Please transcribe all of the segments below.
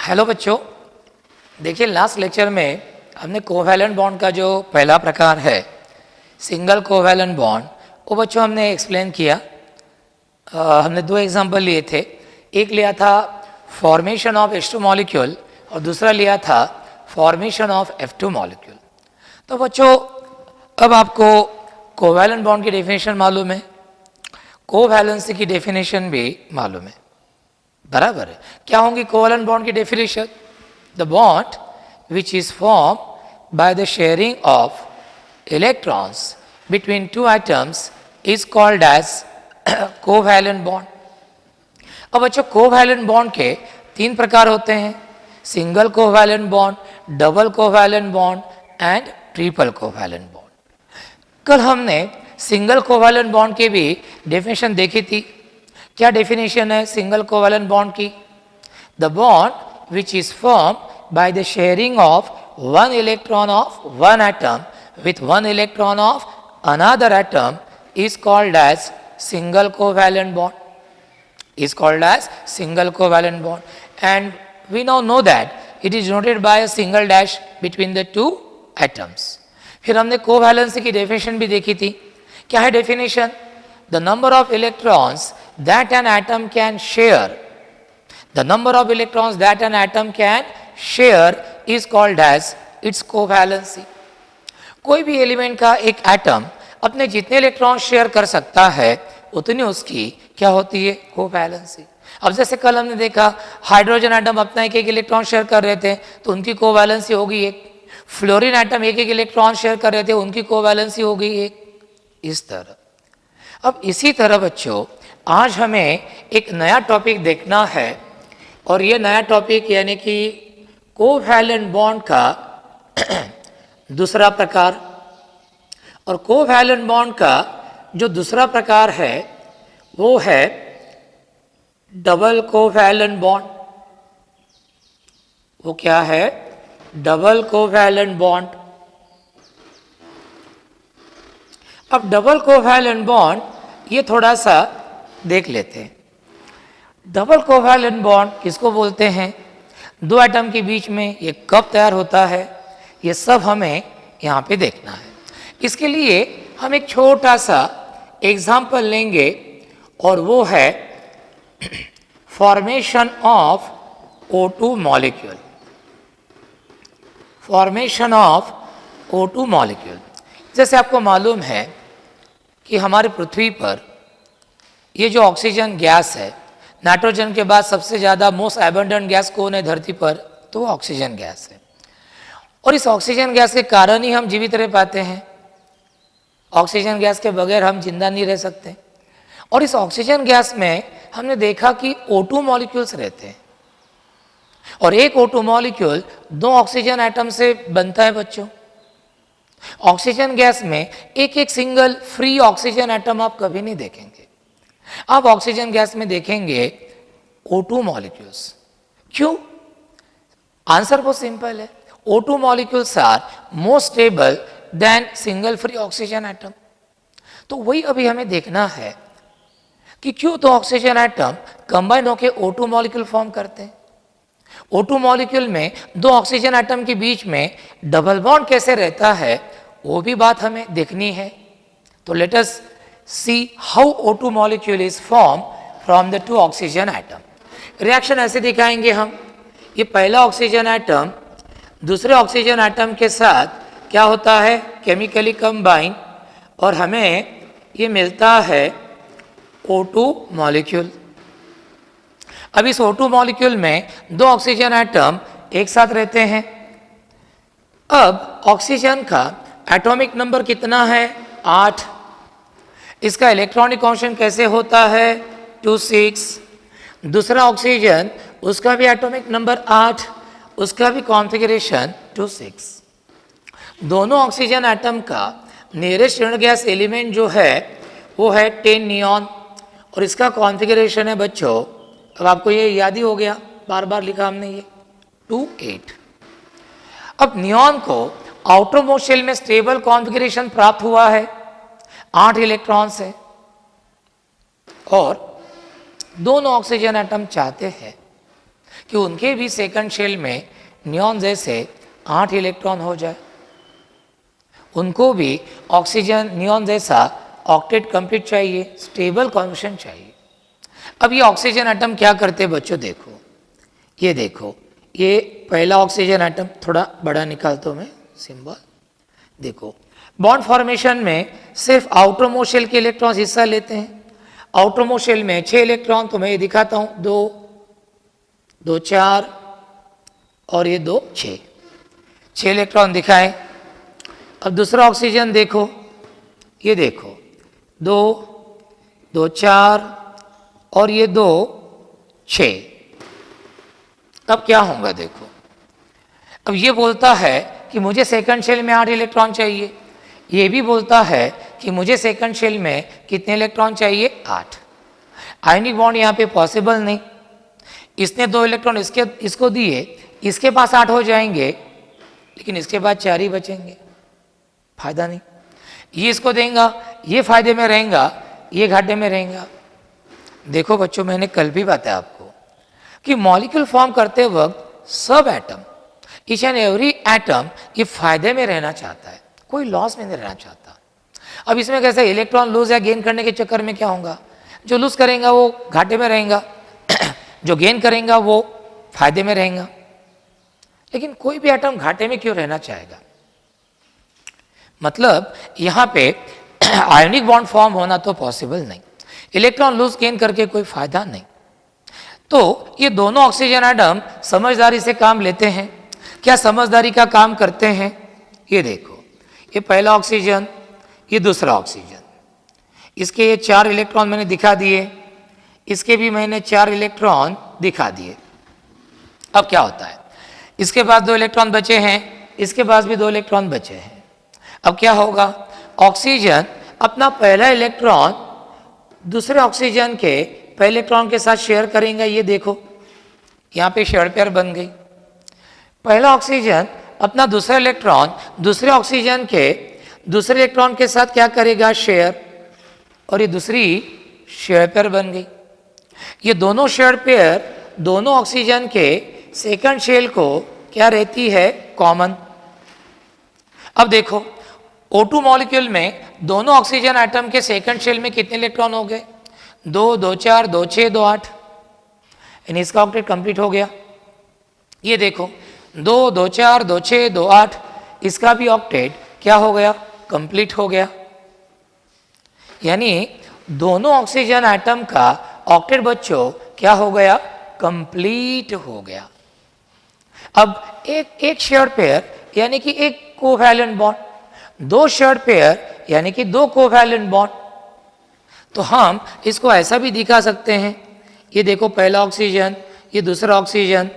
Hello बच्चों, देखिए last lecture में हमने कोवैलेंट बॉन्ड का जो पहला प्रकार है सिंगल कोवैलेंट बॉन्ड, वो बच्चों हमने एक्सप्लेन किया। हमने दो एग्जांपल लिए थे। एक लिया था फॉर्मेशन ऑफ H2 मॉलिक्यूल और दूसरा लिया था फॉर्मेशन ऑफ F2 मॉलिक्यूल। तो बच्चों अब आपको कोवैलेंट बॉन्ड की डेफिनेशन मालूम है, कोवैलेंसी की डेफिनेशन भी मालूम है, बराबर है। क्या होंगी कोवैलेंट बॉन्ड की definition? The bond which is formed by the sharing of electrons between two atoms is called as covalent bond। अब बच्चों कोवैलेंट बॉन्ड के तीन प्रकार होते हैं, single covalent bond, double covalent bond and triple covalent bond. कल हमने single covalent bond की भी डेफिनेशन देखी थी। क्या डेफिनेशन है सिंगल कोवैलेंट बॉन्ड की? The bond which is form by the sharing of one electron of one atom with one electron of another atom is called as single covalent bond, is called as single covalent bond, and we now know that it is denoted by a single dash between the two atoms। फिर हमने covalency की definition भी देखी थी। क्या है definition? The number of electrons that an atom can share, the number of electrons that an atom can share is called as its covalency। कोई भी एलिमेंट का एक एटम अपने जितने इलेक्ट्रॉन शेयर कर सकता है उतनी उसकी क्या होती है? कोवैलेंसी। अब जैसे कल हमने देखा हाइड्रोजन एटम अपना एक एक इलेक्ट्रॉन शेयर कर रहे थे तो उनकी कोवैलेंसी होगी एक, फ्लोरीन एटम एक एक इलेक्ट्रॉन शेयर कर रहे थे उनकी कोवैलेंसी होगी एक, इस तरह। अब इसी तरह बच्चों आज हमें एक नया टॉपिक देखना है और ये नया टॉपिक यानी कि कोवैलेंट बॉन्ड का दूसरा प्रकार। और कोवैलेंट बॉन्ड का जो दूसरा प्रकार है वो है डबल कोवैलेंट बॉन्ड। वो क्या है? Double covalent bond. अब डबल कोवैलेंट बॉन्ड ये थोड़ा सा देख लेते हैं। डबल कोवैलेंट बॉन्ड किसको बोलते हैं? दो एटम के बीच में ये कब तैयार होता है, ये सब हमें यहाँ पे देखना है। इसके लिए हम एक छोटा सा एग्जाम्पल लेंगे और वो है formation of O2 molecule. Formation of O2 molecule. जैसे आपको मालूम है कि हमारी पृथ्वी पर ये जो ऑक्सीजन गैस है, नाइट्रोजन के बाद सबसे ज़्यादा मोस्ट एबंडेंट गैस कौन है धरती पर? तो वो ऑक्सीजन गैस है। और इस ऑक्सीजन गैस के कारण ही हम जीवित रह पाते हैं। ऑक्सीजन गैस के बगैर हम जिंदा नहीं रह सकते। और इस ऑक्सीजन गैस में हमने देखा कि O2 मॉलिक्यूल्स रहते हैं और एक O2 मॉलिक्यूल दो ऑक्सीजन एटम से बनता है बच्चों। ऑक्सीजन गैस में एक एक सिंगल फ्री ऑक्सीजन एटम आप कभी नहीं देखेंगे। आप ऑक्सीजन गैस में देखेंगे O2 मॉलिक्यूल्स। क्यों? आंसर बहुत सिंपल है, O2 molecules are more stable than single free oxygen atom. तो वही अभी हमें देखना है कि क्यों तो ऑक्सीजन एटम कंबाइन होकर O2 मॉलिक्यूल फॉर्म करते हैं। O2 मॉलिक्यूल में दो ऑक्सीजन एटम के बीच में डबल बॉन्ड कैसे रहता है वो भी बात हमें देखनी है। तो let us see how O2 molecule is formed from the two oxygen atom। Reaction ऐसे दिखाएंगे हम। ये पहला ऑक्सीजन एटम दूसरे ऑक्सीजन एटम के साथ क्या होता है? केमिकली कंबाइन, और हमें ये मिलता है O2 मॉलिक्यूल। अब इस O2 मॉलिक्यूल में दो ऑक्सीजन एटम एक साथ रहते हैं। अब ऑक्सीजन का एटॉमिक नंबर कितना है? 8। इसका इलेक्ट्रॉनिक कांस्टेंट कैसे होता है? 2,6। दूसरा ऑक्सीजन उसका भी एटॉमिक नंबर 8, उसका भी कॉन्फ़िगरेशन 2,6। दोनों ऑक्सीजन एटम का नियरेस्ट ऋण गैस एलिमेंट जो है वो है 10 नियॉन और इसका कॉन्फ़िगरेशन है बच्चों, अब आपको ये याद ही हो गया, बार बार लिखा हमने ये 2,8। अब नियॉन को आउटर मोस्ट शेल में स्टेबल कॉन्फ़िगरेशन प्राप्त हुआ है, 8 इलेक्ट्रॉन है और दोनों ऑक्सीजन एटम चाहते हैं कि उनके भी सेकंड शेल में नियॉन जैसे 8 इलेक्ट्रॉन हो जाए, उनको भी ऑक्सीजन नियॉन जैसा ऑक्टेट कंप्लीट चाहिए, स्टेबल कॉन्फिगरेशन चाहिए। अब ये ऑक्सीजन एटम क्या करते हैं बच्चों, देखो, ये देखो, ये पहला ऑक्सीजन एटम, थोड़ा बड़ा निकालता हूं मैं सिंबल, देखो बॉन्ड फॉर्मेशन में सिर्फ आउटर मोस्ट शेल के इलेक्ट्रॉन्स हिस्सा लेते हैं। आउटर मोस्ट शेल में 6 इलेक्ट्रॉन, तो मैं ये दिखाता हूं, 2 2 4 और ये 2 6 इलेक्ट्रॉन दिखाए। अब दूसरा ऑक्सीजन देखो, ये देखो 2 2 4 और ये 2 6। अब क्या होगा देखो, अब ये बोलता है कि मुझे सेकंड शेल में 8 इलेक्ट्रॉन चाहिए, ये भी बोलता है कि मुझे सेकंड शेल में कितने इलेक्ट्रॉन चाहिए, 8। आयनिक बॉन्ड यहाँ पे पॉसिबल नहीं, इसने 2 इलेक्ट्रॉन इसको दिए, इसके पास 8 हो जाएंगे, लेकिन इसके बाद 4 ही बचेंगे, फायदा नहीं। ये इसको देगा, ये फायदे में रहेगा, ये घाटे में रहेगा। देखो बच्चों, मैंने कल भी बताया आपको कि मॉलिक्यूल फॉर्म करते वक्त सब atom, each and every atom ये फायदे में रहना चाहता है, कोई लॉस में नहीं रहना चाहता। अब इसमें कैसे इलेक्ट्रॉन लूज या गेन करने के चक्कर में क्या होगा, जो लूज करेगा वो घाटे में रहेगा, जो गेन करेगा वो फायदे में रहेगा। लेकिन कोई भी एटम घाटे में क्यों रहना चाहेगा, मतलब यहाँ पे आयोनिक बॉन्ड फॉर्म होना तो पॉसिबल नहीं, इलेक्ट्रॉन लूज गेन करके कोई फायदा नहीं। तो ये दोनों ऑक्सीजन एटम समझदारी से काम लेते हैं। क्या समझदारी का काम करते हैं, ये देखो, ये पहला ऑक्सीजन, ये दूसरा ऑक्सीजन, इसके ये 4 इलेक्ट्रॉन मैंने दिखा दिए, इसके भी मैंने 4 इलेक्ट्रॉन दिखा दिए। अब क्या होता है, इसके पास 2 इलेक्ट्रॉन बचे हैं, इसके पास भी 2 इलेक्ट्रॉन बचे हैं। अब क्या होगा, ऑक्सीजन अपना पहला इलेक्ट्रॉन दूसरे ऑक्सीजन के पहले इलेक्ट्रॉन के साथ शेयर करेंगे। ये देखो, यहाँ पे शेयर पेयर बन गई। पहला ऑक्सीजन अपना दूसरा इलेक्ट्रॉन दूसरे ऑक्सीजन के दूसरे इलेक्ट्रॉन के साथ क्या करेगा, शेयर, और ये दूसरी शेयर पेयर बन गई। ये दोनों शेयर पेयर दोनों ऑक्सीजन के सेकंड शेल को क्या रहती है, कॉमन। अब देखो, O2 मॉलिक्यूल में दोनों ऑक्सीजन एटम के सेकंड शेल में कितने इलेक्ट्रॉन हो गए, 2 2 4 2 6 2 8, यानी इसका ऑक्टेट कंप्लीट हो गया। ये देखो, 2 2 4 2 6 2 8, इसका भी ऑक्टेट क्या हो गया, कंप्लीट हो गया। यानी दोनों ऑक्सीजन एटम का ऑक्टेट बच्चों क्या हो गया, कंप्लीट हो गया। अब एक शेयर पेयर यानी कि एक कोवैलेंट बॉन्ड, 2 शेयर पेयर यानी कि 2 कोवैलेंट बॉन्ड। तो हम इसको ऐसा भी दिखा सकते हैं, ये देखो पहला ऑक्सीजन, ये दूसरा ऑक्सीजन,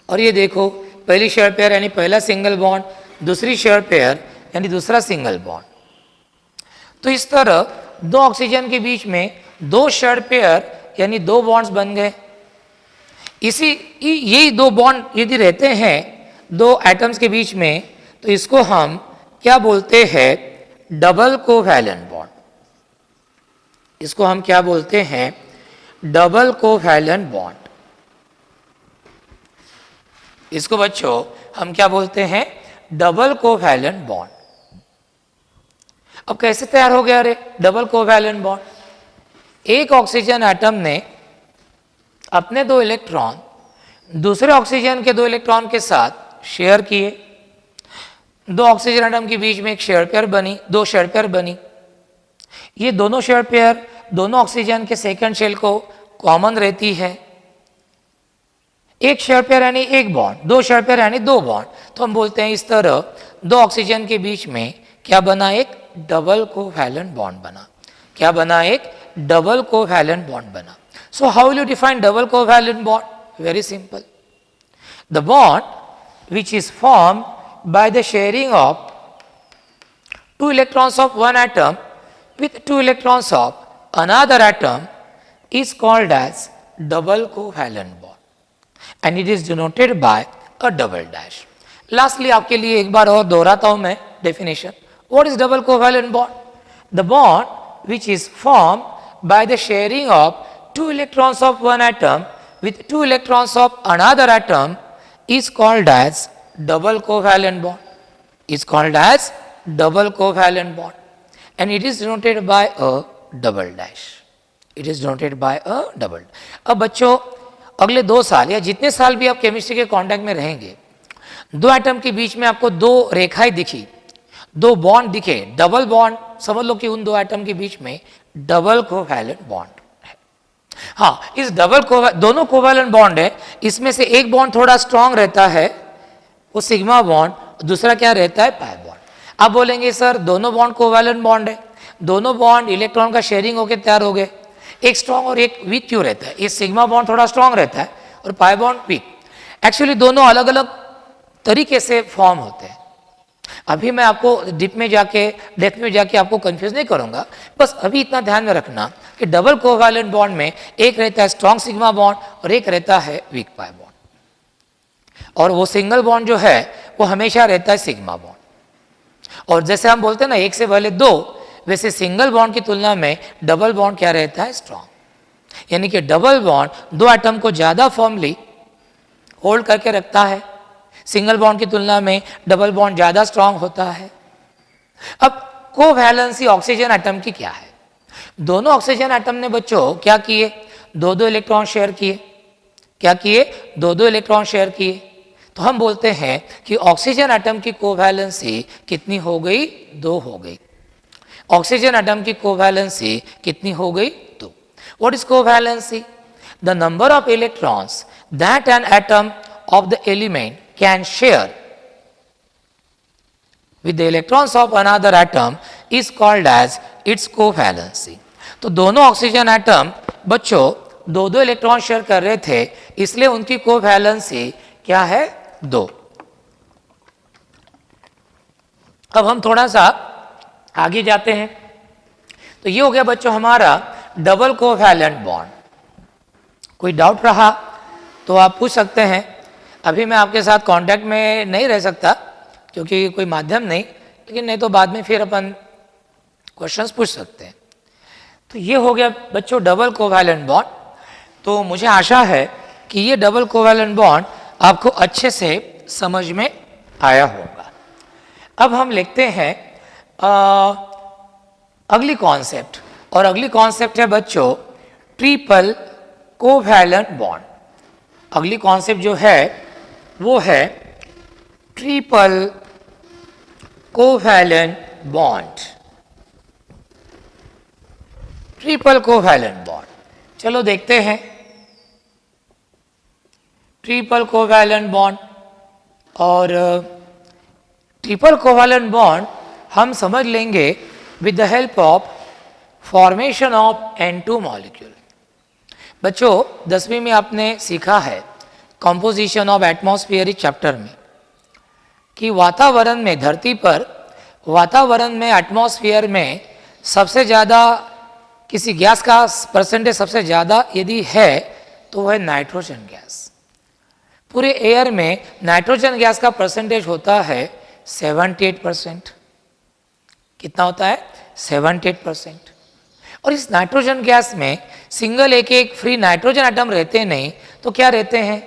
और ये देखो पहली शेयर पेयर यानी पहला सिंगल बॉन्ड, दूसरी शेयर पेयर यानी दूसरा सिंगल बॉन्ड। तो इस तरह 2 ऑक्सीजन के बीच में 2 शेयर पेयर यानी 2 बॉन्ड्स बन गए। यही 2 बॉन्ड यदि रहते हैं 2 एटम्स के बीच में, तो इसको हम क्या बोलते हैं, डबल कोवैलेंट बॉन्ड। इसको हम क्या बोलते हैं, डबल कोवैलेंट बॉन्ड। इसको बच्चों हम क्या बोलते हैं, डबल कोवैलेंट बॉन्ड। अब कैसे तैयार हो गया रे डबल कोवैलेंट बॉन्ड, एक ऑक्सीजन एटम ने अपने 2 इलेक्ट्रॉन दूसरे ऑक्सीजन के 2 इलेक्ट्रॉन के साथ शेयर किए, 2 ऑक्सीजन एटम के बीच में एक शेयर पेयर बनी, 2 शेयर पेयर बनी। ये दोनों शेयर पेयर दोनों ऑक्सीजन के सेकंड शेल को कॉमन रहती है। एक शेयर पेयर यानी एक बॉन्ड, 2 शेयर पेयर यानी 2 बॉन्ड। तो हम बोलते हैं इस तरह 2 ऑक्सीजन के बीच में क्या बना, एक डबल कोवैलेंट बॉन्ड बना। क्या बना, एक डबल कोवैलेंट बॉन्ड बना। So how will you define double covalent bond? Very simple. The bond which is formed by the sharing of 2 electrons of one atom with 2 electrons of another atom is called as double covalent bond, and it is denoted by a double dash. Lastly, आपके लिए एक बार और दोहराता हूं मैं definition. What is double covalent bond? The bond which is formed by the sharing of 2 electrons of one atom with 2 electrons of another atom is called as double covalent bond. Is called as double covalent bond, and it is denoted by a double dash. It is denoted by a double. अब बच्चों अगले 2 साल या जितने साल भी आप chemistry के कांटेक्ट में रहेंगे, 2 एटम के बीच में आपको 2 रेखाएं दिखी, 2 बॉन्ड दिखे, डबल बॉन्ड, समझ लो कि उन 2 एटम के बीच में डबल कोवैलेंट बॉन्ड है। हाँ, इस दोनों कोवैलेंट बॉन्ड है, इसमें से एक बॉन्ड थोड़ा स्ट्रांग रहता है, वो सिग्मा बॉन्ड, दूसरा क्या रहता है, पाई बॉन्ड। आप बोलेंगे सर दोनों बॉन्ड कोवैलेंट बॉन्ड है, दोनों बॉन्ड इलेक्ट्रॉन का शेयरिंग होकर तैयार हो गए, एक स्ट्रांग और एक वीक क्यों रहता है? ये सिग्मा बॉन्ड थोड़ा स्ट्रांग रहता है और पाई बॉन्ड वीक। एक्चुअली दोनों अलग अलग तरीके से फॉर्म होते हैं। अभी मैं आपको डीप में जाके, डेप्थ में जाके आपको कंफ्यूज नहीं करूंगा, बस अभी इतना ध्यान में रखना कि डबल कोवैलेंट बॉन्ड में एक रहता है स्ट्रांग सिग्मा बॉन्ड और एक रहता है वीक पाई बॉन्ड, और वो सिंगल बॉन्ड जो है वो हमेशा रहता है सिग्मा बॉन्ड। और जैसे हम बोलते हैं ना एक से पहले 2, वैसे सिंगल बॉन्ड की तुलना में डबल बॉन्ड क्या रहता है, स्ट्रांग। यानी कि डबल बॉन्ड 2 एटम को ज्यादा फॉर्मली होल्ड करके रखता है, सिंगल बॉन्ड की तुलना में डबल बॉन्ड ज्यादा स्ट्रांग होता है। अब कोवैलेंसी ऑक्सीजन एटम की क्या है? दोनों ऑक्सीजन एटम ने बच्चों क्या किए, 2-2 इलेक्ट्रॉन शेयर किए। क्या किए? 2-2 इलेक्ट्रॉन शेयर किए। तो हम बोलते हैं कि ऑक्सीजन एटम की कोवैलेंसी कितनी हो गई, 2 हो गई। ऑक्सीजन एटम की कोवैलेंसी कितनी हो गई, 2। What is covalency? The number of electrons that an atom of the element can share with the electrons of another atom is called as its covalency. तो दोनों ऑक्सीजन एटम बच्चों 2-2 electron share कर रहे थे, इसलिए उनकी कोवैलेंसी क्या है, 2। अब हम थोड़ा सा आगे जाते हैं। तो ये हो गया बच्चों हमारा डबल कोवैलेंट बॉन्ड। कोई डाउट रहा तो आप पूछ सकते हैं। अभी मैं आपके साथ कांटेक्ट में नहीं रह सकता क्योंकि कोई माध्यम नहीं, लेकिन नहीं तो बाद में फिर अपन क्वेश्चंस पूछ सकते हैं। तो ये हो गया बच्चों डबल कोवैलेंट बॉन्ड। तो मुझे आशा है कि ये डबल कोवैलेंट बॉन्ड आपको अच्छे से समझ में आया होगा। अब हम लिखते हैं अगली कॉन्सेप्ट, और अगली कॉन्सेप्ट है बच्चों ट्रिपल कोवैलेंट बॉन्ड। अगली कॉन्सेप्ट जो है वो है triple covalent bond. Triple covalent bond, चलो देखते हैं ट्रिपल कोवैलेंट बॉन्ड। और ट्रिपल कोवैलेंट बॉन्ड हम समझ लेंगे with the help of formation of N2 molecule. बच्चों 10वीं में आपने सीखा है कंपोजिशन ऑफ एटमॉस्फेयर चैप्टर में कि वातावरण में, धरती पर वातावरण में, एटमॉस्फेयर में सबसे ज़्यादा किसी गैस का परसेंटेज सबसे ज़्यादा यदि है तो वह है नाइट्रोजन गैस। पूरे एयर में नाइट्रोजन गैस का परसेंटेज होता है 78%। कितना होता है? 78%। और इस नाइट्रोजन गैस में सिंगल एक फ्री नाइट्रोजन एटम रहते नहीं, तो क्या रहते हैं,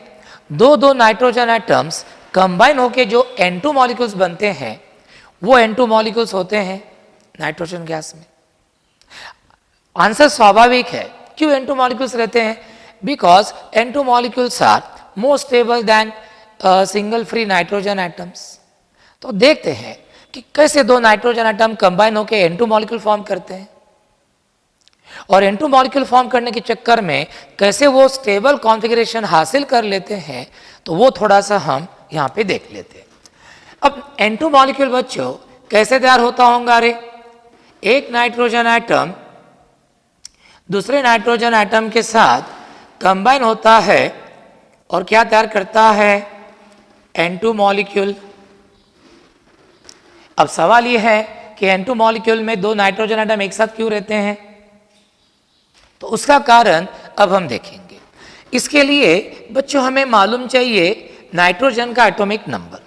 2-2 नाइट्रोजन एटम्स कंबाइन होके जो N2 मॉलिक्यूल्स बनते हैं, वो N2 मॉलिक्यूल्स होते हैं नाइट्रोजन गैस में। आंसर स्वाभाविक है, क्यों N2 मॉलिक्यूल्स रहते हैं? Because N2 molecules are more stable than single free nitrogen atoms. तो देखते हैं कि कैसे 2 नाइट्रोजन एटम कंबाइन होके N2 मॉलिक्यूल फॉर्म करते हैं, और N2 मॉलिक्यूल फॉर्म करने के चक्कर में कैसे वो स्टेबल कॉन्फ़िगरेशन हासिल कर लेते हैं, तो वो थोड़ा सा हम यहाँ पे देख लेते हैं। अब N2 मॉलिक्यूल बच्चों कैसे तैयार होता होगा? रे एक नाइट्रोजन एटम दूसरे नाइट्रोजन एटम के साथ कंबाइन होता है और क्या तैयार करता है? N2 molecule. अब सवाल ये है कि N2 मॉलिक्यूल में 2 नाइट्रोजन एटम एक साथ क्यों रहते हैं? तो उसका कारण अब हम देखेंगे। इसके लिए बच्चों हमें मालूम चाहिए नाइट्रोजन का एटॉमिक नंबर।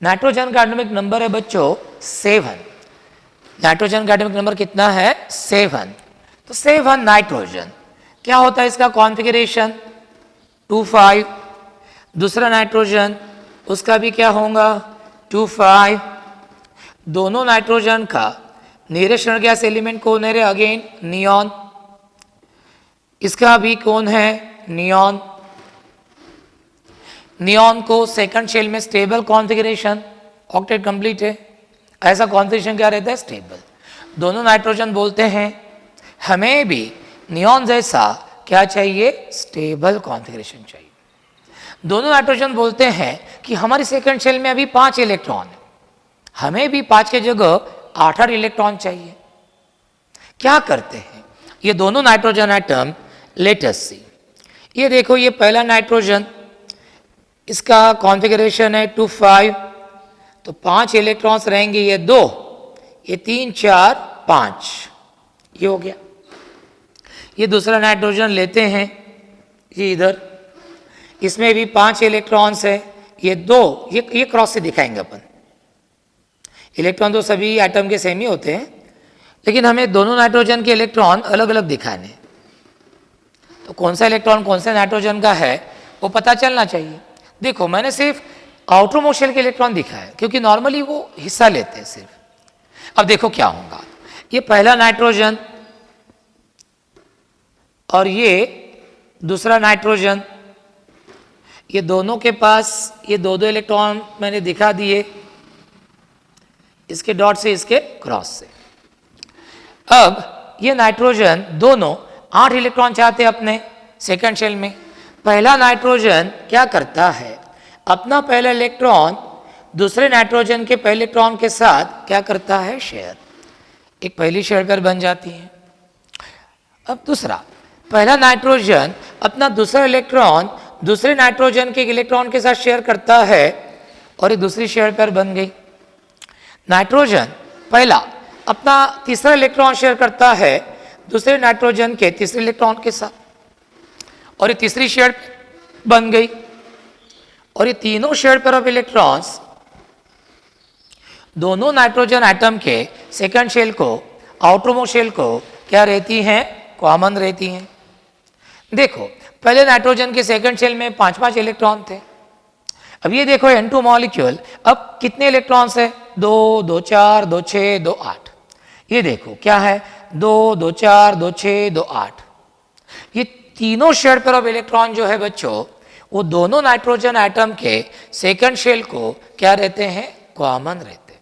नाइट्रोजन का एटॉमिक नंबर है बच्चों 7। नाइट्रोजन का एटॉमिक नंबर कितना है? 7। तो से वन नाइट्रोजन क्या होता है इसका कॉन्फ़िगरेशन 2,5, दूसरा नाइट्रोजन उसका भी क्या होगा 2,5, दोनों नाइट्रोजन का नियरेस्ट गैस एलिमेंट कौन है रे अगेन नियॉन, इसका भी कौन है नियॉन, नियॉन को सेकंड शेल में स्टेबल कॉन्फ़िगरेशन ऑक्टेट कंप्लीट है, ऐसा कॉन्फ़िगरेशन क्या रहता है स्टेबल, दोनों नाइट्रोजन बोलते हैं हमें भी नियॉन जैसा क्या चाहिए स्टेबल कॉन्फ़िगरेशन चाहिए, दोनों नाइट्रोजन बोलते हैं कि हमारी सेकंड शेल में अभी 5 इलेक्ट्रॉन है, हमें भी 5 के जगह 8 इलेक्ट्रॉन चाहिए, क्या करते हैं ये दोनों नाइट्रोजन एटम लेट अस सी, ये देखो ये पहला नाइट्रोजन इसका कॉन्फ़िगरेशन है 2,5, तो 5 इलेक्ट्रॉन्स रहेंगे, ये 2, ये 3, 4, 5, ये हो गया, ये दूसरा नाइट्रोजन लेते हैं ये इधर, इसमें भी 5 इलेक्ट्रॉन्स है, ये 2, ये क्रॉस से दिखाएंगे अपन, इलेक्ट्रॉन तो सभी एटम के सेम ही होते हैं लेकिन हमें दोनों नाइट्रोजन के इलेक्ट्रॉन अलग अलग दिखाने, तो कौन सा इलेक्ट्रॉन कौन से नाइट्रोजन का है वो पता चलना चाहिए। देखो मैंने सिर्फ आउटर मोस्ट शेल के इलेक्ट्रॉन दिखाया क्योंकि नॉर्मली वो हिस्सा लेते हैं सिर्फ। अब देखो क्या होगा, ये पहला नाइट्रोजन और ये दूसरा नाइट्रोजन, ये दोनों के पास ये दो इलेक्ट्रॉन मैंने दिखा दिए, इसके डॉट से इसके क्रॉस से। अब ये नाइट्रोजन दोनों 8 इलेक्ट्रॉन चाहते हैं अपने सेकंड शेल में, पहला नाइट्रोजन क्या करता है अपना पहला इलेक्ट्रॉन दूसरे नाइट्रोजन के पहले इलेक्ट्रॉन के साथ क्या करता है शेयर, एक पहली शेयर पेयर बन जाती है। अब दूसरा, पहला नाइट्रोजन अपना दूसरा इलेक्ट्रॉन दूसरे नाइट्रोजन के इलेक्ट्रॉन के साथ शेयर करता है और एक दूसरी शेयर पेयर बन गई। नाइट्रोजन पहला अपना तीसरा इलेक्ट्रॉन शेयर करता है दूसरे नाइट्रोजन के तीसरे इलेक्ट्रॉन के साथ और ये तीसरी शेयर बन गई, और ये तीनों शेयर पेयर ऑफ इलेक्ट्रॉन्स दोनों नाइट्रोजन एटम के सेकंड शेल को आउटरमोस्ट शेल को क्या रहती हैं कॉमन रहती हैं। देखो पहले नाइट्रोजन के सेकंड शेल में 5-5 इलेक्ट्रॉन थे, अब ये देखो N2 मॉलिक्यूल अब कितने इलेक्ट्रॉन्स है 2, 2, 4, 2, 6, 2, 8, ये देखो क्या है 2, 2, 4, 2, 6, 2, 8, ये तीनों शेयर पेयर ऑफ इलेक्ट्रॉन जो है बच्चों वो दोनों नाइट्रोजन एटम के सेकंड शेल को क्या रहते हैं कॉमन रहते हैं।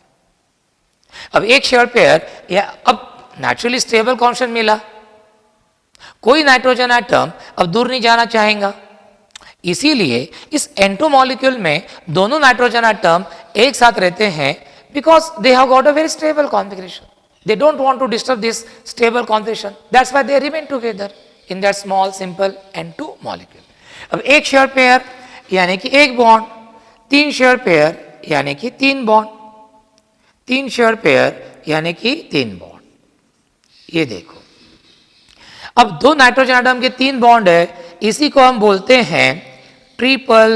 अब एक शेयर पेयर या अब नेचुरली स्टेबल कांस्टेंट मिला, कोई नाइट्रोजन एटम अब दूर नहीं जाना चाहेगा, इसीलिए इस N2 मॉलिक्यूल में दोनों नाइट्रोजन एटम एक साथ रहते हैं because they have got a very stable configuration, they don't want to disturb this stable configuration, that's why they remain together in that small simple N2 molecule। अब एक share pair यानी कि एक bond, 3 share pair यानी कि 3 bond, 3 share pair यानी कि 3 bond, ये देखो अब 2 नाइट्रोजन एटम के 3 बॉन्ड है, इसी को हम बोलते हैं ट्रिपल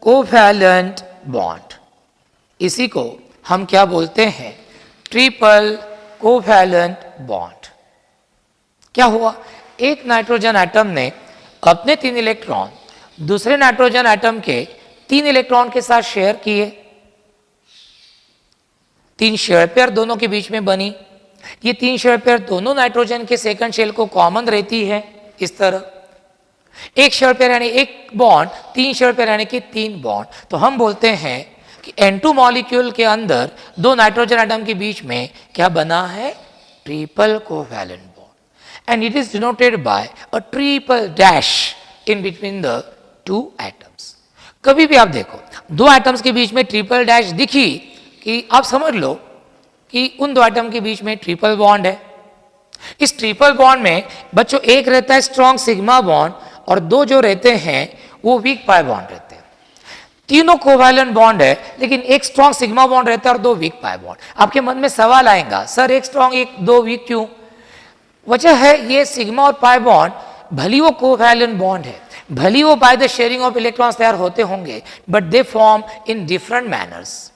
कोवैलेंट बॉन्ड, इसी को हम क्या बोलते हैं ट्रिपल कोवैलेंट बॉन्ड। क्या हुआ, एक नाइट्रोजन एटम ने अपने 3 इलेक्ट्रॉन दूसरे नाइट्रोजन एटम के 3 इलेक्ट्रॉन के साथ शेयर किए, 3 शेयर पेयर दोनों के बीच में बनी, ये 3 शेयर पेयर दोनों नाइट्रोजन के सेकंड शेल को कॉमन रहती है, इस तरह एक शेयर पेयर यानी एक बॉन्ड, 3 शेयर पेयर यानी कि 3 बॉन्ड, तो हम बोलते हैं कि N2 मॉलिक्यूल के अंदर 2 नाइट्रोजन एटम के बीच में क्या बना है triple covalent bond and it is denoted by a triple dash in between the 2 atoms. कभी भी आप देखो 2 एटम्स के बीच में ट्रिपल डैश दिखी कि आप समझ लो कि उन 2 एटम के बीच में ट्रिपल बॉन्ड है। इस ट्रिपल बॉन्ड में बच्चों एक रहता है स्ट्रॉन्ग सिग्मा बॉन्ड और 2 जो रहते हैं वो वीक पाई बॉन्ड रहते हैं। तीनों कोवैलेंट बॉन्ड है लेकिन एक स्ट्रॉन्ग सिग्मा बॉन्ड रहता है और 2 वीक पाई बॉन्ड। आपके मन में सवाल आएगा सर एक स्ट्रॉन्ग एक 2 वीक क्यों? वजह है ये सिग्मा और पाई बॉन्ड भली वो कोवैलेंट बॉन्ड है, भली वो bye the sharing of electrons तैयार होते होंगे but they form in different manners.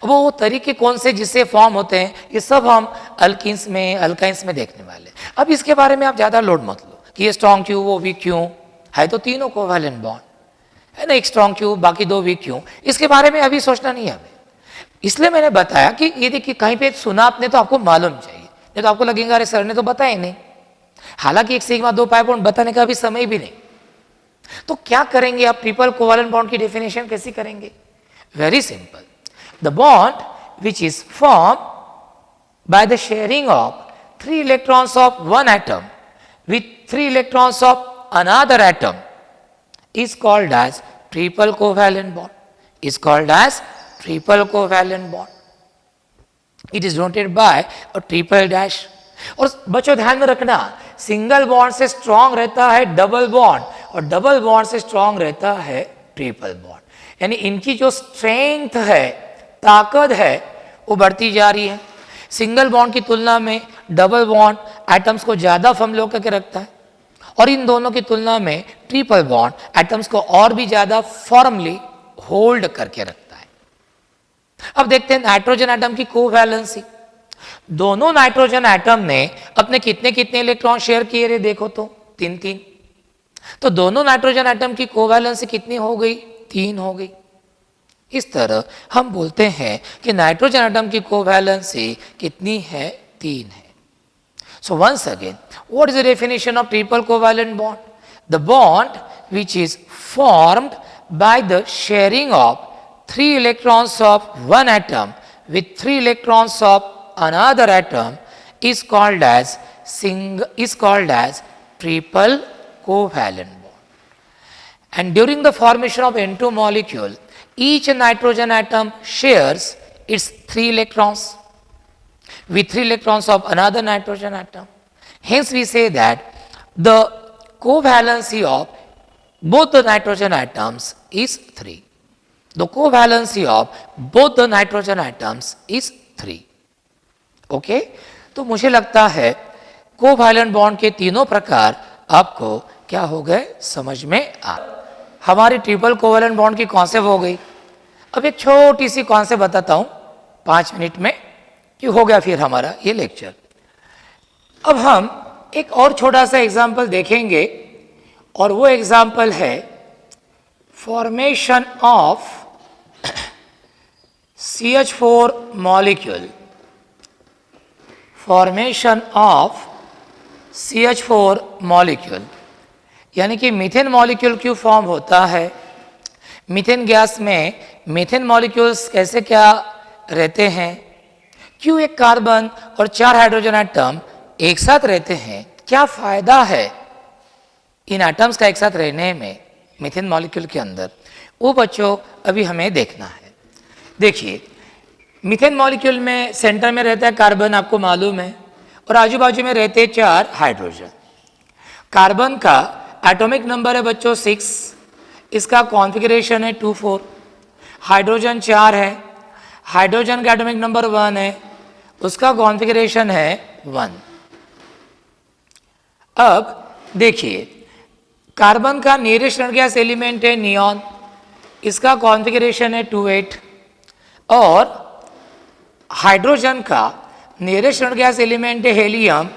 वो तरीके कौन से जिससे फॉर्म होते हैं ये सब हम अल्कीन्स में अल्काइंस में देखने वाले। अब इसके बारे में आप ज़्यादा लोड मत लो कि ये स्ट्रॉन्ग क्यों वो वीक क्यों, है तो तीनों कोवैलेंट बॉन्ड है ना, एक स्ट्रॉन्ग क्यों बाकी दो वीक क्यों, इसके बारे में अभी सोचना नहीं है हमें। इसलिए मैंने बताया कि ये देखिए कहीं पे सुना आपने तो आपको मालूम चाहिए, नहीं तो आपको लगेगा अरे सर ने तो बताया नहीं। हालांकि एक सिग्मा 2 पाई बॉन्ड बताने का अभी समय भी नहीं। तो क्या करेंगे आप, ट्रिपल कोवैलेंट बॉन्ड की डेफिनेशन कैसी करेंगे? Very simple, the bond which is form by the sharing of 3 electrons of one atom with 3 electrons of another atom is called as triple covalent bond, is called as triple covalent bond. It is denoted by a triple dash. और बच्चों ध्यान में रखना, single bond से strong रहता है double bond और double bond से स्ट्रॉन्ग रहता है ट्रिपल बॉन्ड, यानी इनकी जो स्ट्रेंथ है, ताकत है, वो बढ़ती जा रही है। सिंगल बॉन्ड की तुलना में डबल बॉन्ड एटम्स को ज़्यादा फर्म करके रखता है और इन दोनों की तुलना में ट्रिपल बॉन्ड एटम्स को और भी ज़्यादा फॉर्मली होल्ड करके रखता है। अब देखते हैं नाइट्रोजन एटम की कोवैलेंसी। दोनों नाइट्रोजन एटम ने अपने कितने कितने इलेक्ट्रॉन शेयर किए रे, देखो तो 3 3। तो दोनों नाइट्रोजन एटम की कोवैलेंसी कितनी हो गई? 3 हो गई। इस तरह हम बोलते हैं कि नाइट्रोजन एटम की कोवैलेंसी कितनी है? 3 है। So once again, what is the definition of triple covalent bond? The bond which is formed by the sharing of 3 electrons of one atom with 3 electrons of another atom is called as triple covalent bond. And during the formation of N2 molecule, each nitrogen atom shares its 3 electrons with 3 electrons of another nitrogen atom. Hence we say that the covalency of both the nitrogen atoms is 3. The covalency of both the nitrogen atoms is 3. Okay, तो मुझे लगता है covalent bond के तीनों प्रकार आपको क्या हो गए, समझ में आ। हमारी ट्रिपल कोवैलेंट बॉन्ड की कॉन्सेप्ट हो गई। अब एक छोटी सी कॉन्सेप्ट बताता हूं 5 मिनट में, कि हो गया फिर हमारा ये लेक्चर। अब हम एक और छोटा सा एग्जाम्पल देखेंगे और वो एग्जाम्पल है formation of CH4 molecule. Formation of CH4 molecule यानी कि मीथेन मॉलिक्यूल क्यों फॉर्म होता है, मीथेन गैस में मीथेन मॉलिक्यूल्स कैसे क्या रहते हैं, क्यों एक कार्बन और 4 हाइड्रोजन एटम एक साथ रहते हैं, क्या फायदा है इन एटम्स का एक साथ रहने में मीथेन मॉलिक्यूल के अंदर, वो बच्चों अभी हमें देखना है। देखिए, मीथेन मॉलिक्यूल में सेंटर में रहता है कार्बन, आपको मालूम है, और आजू बाजू में रहते हैं 4 हाइड्रोजन। कार्बन का एटॉमिक नंबर है बच्चों 6, इसका कॉन्फ़िगरेशन है 2 4, हाइड्रोजन 4 है, हाइड्रोजन का एटॉमिक नंबर 1 है, उसका कॉन्फ़िगरेशन है 1। अब देखिए, कार्बन का नियरेस्ट गैस एलिमेंट है नियॉन, इसका कॉन्फ़िगरेशन है 2 8, और हाइड्रोजन का नियरेस्ट गैस एलिमेंट है हेलियम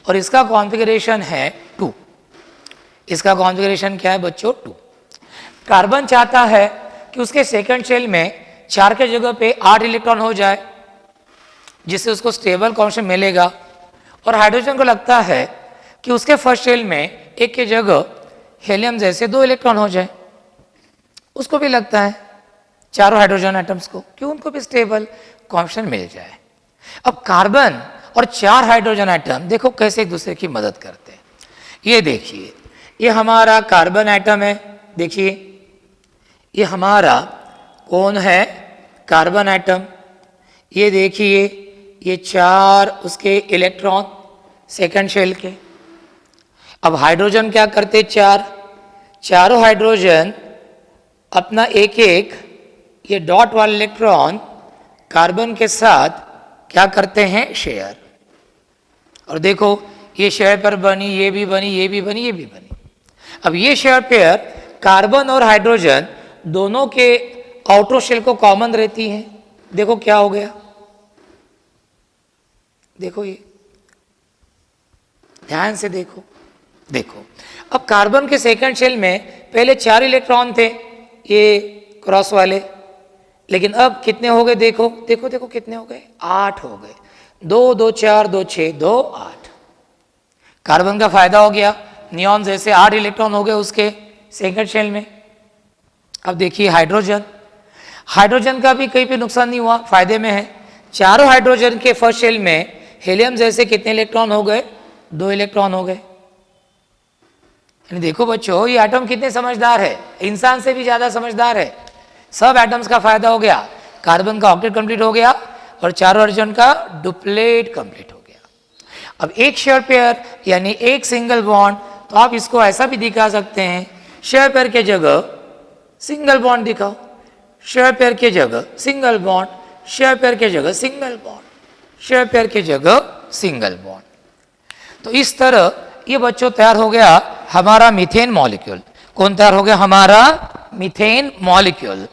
और इसका कॉन्फ़िगरेशन है 2। इसका कॉन्फ़िगरेशन क्या है बच्चों? 2। कार्बन चाहता है कि उसके सेकंड शेल में 4 के जगह पे 8 इलेक्ट्रॉन हो जाए, जिससे उसको स्टेबल कॉन्स्टेंट मिलेगा, और हाइड्रोजन को लगता है कि उसके फर्स्ट शेल में 1 के जगह हेलियम जैसे 2 इलेक्ट्रॉन हो जाए। उसको भी लगता है चारों हाइड्रोजन एटम्स को कि उनको भी स्टेबल कॉन्स्टेंट मिल जाए। अब कार्बन और 4 हाइड्रोजन एटम देखो कैसे एक दूसरे की मदद करते हैं। ये देखिए, ये हमारा कार्बन एटम है, देखिए ये हमारा कौन है, कार्बन एटम। ये देखिए, ये 4 उसके इलेक्ट्रॉन सेकंड शेल के। अब हाइड्रोजन क्या करते, चारों हाइड्रोजन अपना एक एक ये डॉट वाले इलेक्ट्रॉन कार्बन के साथ क्या करते हैं, शेयर। और देखो ये शेयर पेयर बनी, ये भी बनी, ये भी बनी, ये भी बनी। अब ये शेयर पेयर कार्बन और हाइड्रोजन दोनों के आउटर शेल को कॉमन रहती है। देखो क्या हो गया, देखो ध्यान से देखो, देखो अब कार्बन के सेकंड शेल में पहले 4 इलेक्ट्रॉन थे ये क्रॉस वाले, लेकिन अब कितने हो गए देखो, देखो देखो कितने हो गए, 8 हो गए। 2 2 4 2 6 2 8। कार्बन का फायदा हो गया, नियॉन जैसे 8 इलेक्ट्रॉन हो गए उसके सेकंड शेल में। अब देखिए हाइड्रोजन, हाइड्रोजन का भी कहीं पे नुकसान नहीं हुआ, फायदे में है। चारों हाइड्रोजन के फर्स्ट शेल में हेलियम जैसे कितने इलेक्ट्रॉन हो गए, 2 इलेक्ट्रॉन हो गए। यानी देखो बच्चों ये एटम कितने समझदार है, इंसान से भी ज्यादा समझदार है। सब एटम्स का फायदा हो गया, कार्बन का ऑक्टेट कंप्लीट हो गया और चारों हाइड्रोजन का डुप्लेट कंप्लीट हो गया। अब एक शेयर पेयर यानी एक सिंगल बॉन्ड, तो आप इसको ऐसा भी दिखा सकते हैं, शेयर पेयर के जगह सिंगल बॉन्ड दिखाओ, शेयर पेयर के जगह सिंगल बॉन्ड, शेयर पेयर के जगह सिंगल बॉन्ड, शेयर पेयर के जगह सिंगल बॉन्ड। तो इस तरह ये बच्चों तैयार हो गया हमारा मीथेन मॉलिक्यूल। कौन तैयार हो गया, हमारा मीथेन मॉलिक्यूल।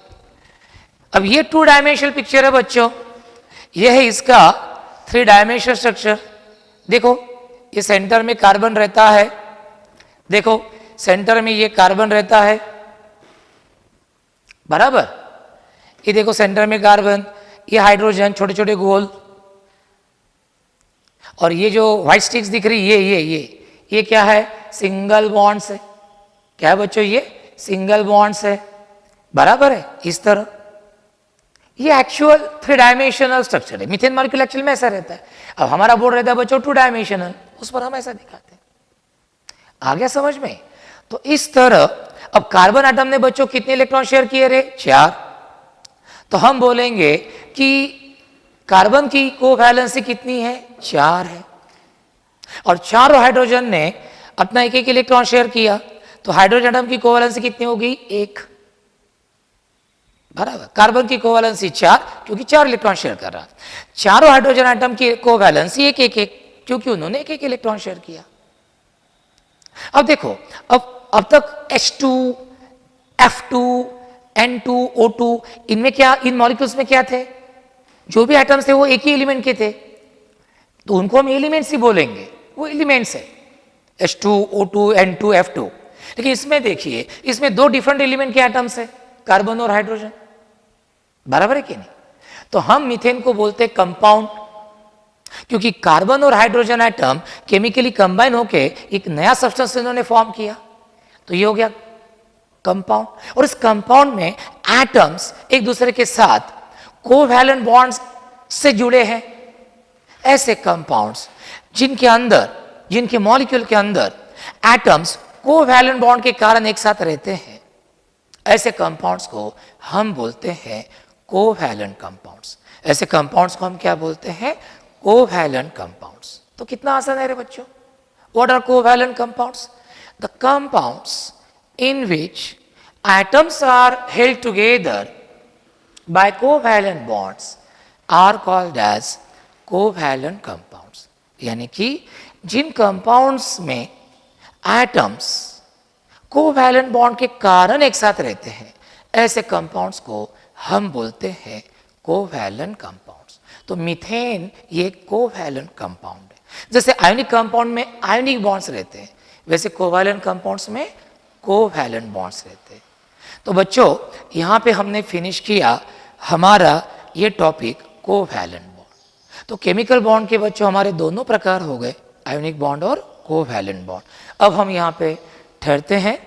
अब ये 2 डायमेंशनल पिक्चर है बच्चों, ये है इसका 3 डायमेंशनल स्ट्रक्चर। देखो ये सेंटर में कार्बन रहता है, देखो सेंटर में ये कार्बन रहता है, बराबर। ये देखो सेंटर में कार्बन, ये हाइड्रोजन छोटे छोटे गोल, और ये जो व्हाइट स्टिक्स दिख रही ये क्या है, सिंगल बॉन्ड्स है। क्या है बच्चों, ये सिंगल बॉन्ड्स है, बराबर है। इस तरह ये एक्चुअल 3 डायमेंशनल स्ट्रक्चर है। मीथेन मॉलिक्यूल एक्चुअल में ऐसा रहता है। अब हमारा बोर्ड रहता है बच्चों 2 डायमेंशनल, उस पर हम ऐसा दिखाते हैं। आ गया समझ में? तो इस तरह अब कार्बन एटम ने बच्चों कितने इलेक्ट्रॉन शेयर किए रे, 4। तो हम बोलेंगे कि कार्बन की कोवैलेंसी कितनी है, 4 है। और चारों हाइड्रोजन ने अपना एक एक इलेक्ट्रॉन शेयर किया, तो हाइड्रोजन एटम की कोवैलेंसी कितनी होगी, 1, बराबर। कार्बन की कोवैलेंसी 4 क्योंकि 4 इलेक्ट्रॉन शेयर कर रहा। चारों हाइड्रोजन एटम की कोवैलेंसी 1 1 1 क्योंकि उन्होंने एक एक इलेक्ट्रॉन शेयर किया। अब देखो अब तक H2, F2, N2, O2 इनमें क्या, इन मॉलिक्यूल्स में क्या थे, जो भी एटम्स थे वो एक ही एलिमेंट के थे, तो उनको हम एलिमेंट्स ही बोलेंगे, वो एलिमेंट्स है H2, O2, N2, F2। लेकिन इसमें देखिए, इसमें 2 डिफरेंट एलिमेंट के एटम्स है, कार्बन और हाइड्रोजन, बराबर है कि नहीं? तो हम मीथेन को बोलते हैं कंपाउंड, क्योंकि कार्बन और हाइड्रोजन एटम केमिकली कंबाइन होके एक नया सब्सटेंस इन्होंने फॉर्म किया, तो ये हो गया कंपाउंड। और इस कंपाउंड में एटम्स एक दूसरे के साथ कोवैलेंट बॉन्ड्स से जुड़े हैं। ऐसे कंपाउंड्स जिनके अंदर, जिनके मॉलिक्यूल के अंदर एटम्स कोवैलेंट बॉन्ड के कारण एक साथ रहते हैं, ऐसे कंपाउंड्स को हम बोलते हैं कोवैलेंट कंपाउंड्स। ऐसे कंपाउंड्स को हम क्या बोलते हैं, कोवैलेंट कंपाउंड्स। तो कितना आसान है रे बच्चों। What are covalent compounds? The compounds in which atoms are held together by covalent bonds are called as covalent compounds। यानी कि जिन कंपाउंड्स में एटम्स कोवैलेंट बॉन्ड के कारण एक साथ रहते हैं, ऐसे कंपाउंड्स को हम बोलते हैं कोवैलेंट कंपाउंड्स। तो मीथेन ये कोवैलेंट कंपाउंड है। जैसे आयोनिक कंपाउंड में आयोनिक बॉन्ड्स रहते हैं, वैसे कोवैलेंट कंपाउंड्स में कोवैलेंट बॉन्ड्स रहते हैं। तो बच्चों यहाँ पे हमने फिनिश किया हमारा ये टॉपिक कोवैलेंट बॉन्ड। तो केमिकल बॉन्ड के बच्चों हमारे दोनों प्रकार हो गए, आयोनिक बॉन्ड और कोवैलेंट बॉन्ड। अब हम यहाँ पे ठहरते हैं।